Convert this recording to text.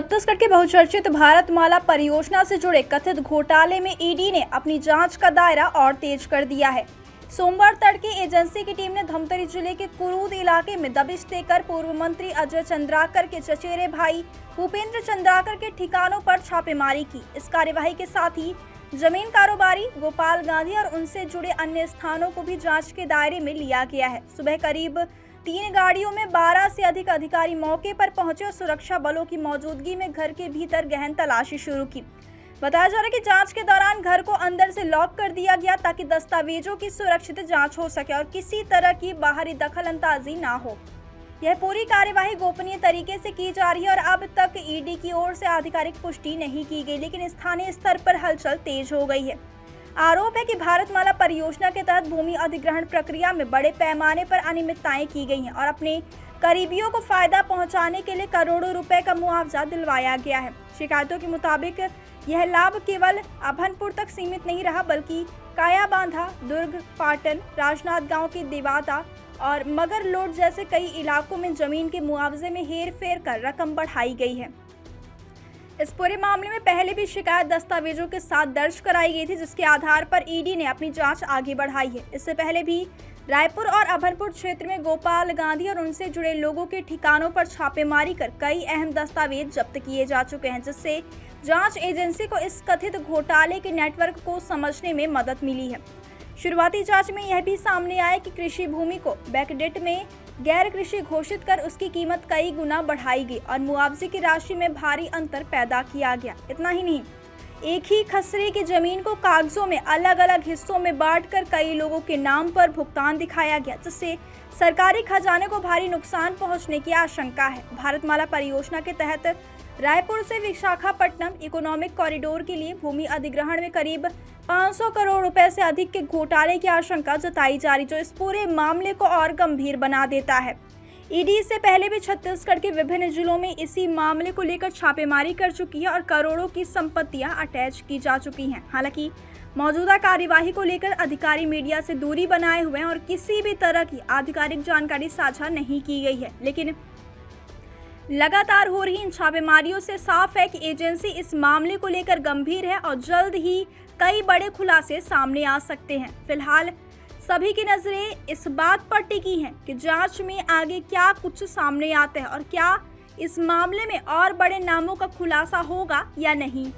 छत्तीसगढ़ के बहुचर्चित भारतमाला परियोजना से जुड़े कथित घोटाले में ईडी ने अपनी जांच का दायरा और तेज कर दिया है। सोमवार तड़के एजेंसी की टीम ने धमतरी जिले के कुरूद इलाके में दबिश देकर पूर्व मंत्री अजय चंद्राकर के चचेरे भाई भूपेंद्र चंद्राकर के ठिकानों पर छापेमारी की। इस कार्यवाही के साथ ही जमीन कारोबारी गोपाल गांधी और उनसे जुड़े अन्य स्थानों को भी जांच के दायरे में लिया गया है। सुबह करीब 3 गाड़ियों में 12 से अधिक अधिकारी मौके पर पहुंचे और सुरक्षा बलों की मौजूदगी में घर के भीतर गहन तलाशी शुरू की। बताया जा रहा है कि जांच के दौरान घर को अंदर से लॉक कर दिया गया ताकि दस्तावेजों की सुरक्षित जांच हो सके और किसी तरह की बाहरी दखल-अंदाजी ना हो। यह पूरी कार्यवाही गोपनीय तरीके से की जा रही है और अब तक ईडी की ओर से आधिकारिक पुष्टि नहीं की गई, लेकिन स्थानीय स्तर पर हलचल तेज हो गई है। आरोप है कि भारतमाला परियोजना के तहत भूमि अधिग्रहण प्रक्रिया में बड़े पैमाने पर अनियमितताएं की गई हैं और अपने करीबियों को फायदा पहुंचाने के लिए करोड़ों रुपए का मुआवजा दिलवाया गया है। शिकायतों के मुताबिक यह लाभ केवल अभनपुर तक सीमित नहीं रहा, बल्कि कायाबांधा, दुर्ग, पाटन, राजनांदगांव की देवाता और मगरलोड जैसे कई इलाकों में जमीन के मुआवजे में हेर-फेर कर रकम बढ़ाई गई है। इस पूरे मामले में पहले भी शिकायत दस्तावेजों के साथ दर्ज कराई गई थी, जिसके आधार पर ईडी ने अपनी जांच आगे बढ़ाई है। इससे पहले भी रायपुर और अभनपुर क्षेत्र में गोपाल गांधी और उनसे जुड़े लोगों के ठिकानों पर छापेमारी कर कई अहम दस्तावेज जब्त किए जा चुके हैं, जिससे जांच एजेंसी को इस कथित घोटाले के नेटवर्क को समझने में मदद मिली है। शुरुआती जांच में यह भी सामने आया कि कृषि भूमि को बैकडेट में गैर कृषि घोषित कर उसकी कीमत कई गुना बढ़ाई गई और मुआवजे की राशि में भारी अंतर पैदा किया गया। इतना ही नहीं, एक ही खसरे की जमीन को कागजों में अलग अलग हिस्सों में बांटकर कई लोगों के नाम पर भुगतान दिखाया गया, जिससे सरकारी खजाने को भारी नुकसान पहुंचने की आशंका है। भारतमाला परियोजना के तहत रायपुर से विशाखापट्टनम इकोनॉमिक कॉरिडोर के लिए भूमि अधिग्रहण में करीब 500 करोड़ रुपए से अधिक के घोटाले की आशंका जताई जा रही, जो इस पूरे मामले को और गंभीर बना देता है। ईडी से पहले भी छत्तीसगढ़ के विभिन्न जिलों में इसी मामले को लेकर छापेमारी कर चुकी है और करोड़ों की संपत्तियां अटैच की जा चुकी हैं। हालांकि मौजूदा कार्यवाही को लेकर अधिकारी मीडिया से दूरी बनाए हुए हैं और किसी भी तरह की आधिकारिक जानकारी साझा नहीं की गई है, लेकिन लगातार हो रही इन छापेमारियों से साफ है कि एजेंसी इस मामले को लेकर गंभीर है और जल्द ही कई बड़े खुलासे सामने आ सकते हैं। फिलहाल सभी की नजरें इस बात पर टिकी हैं कि जांच में आगे क्या कुछ सामने आता है और क्या इस मामले में और बड़े नामों का खुलासा होगा या नहीं।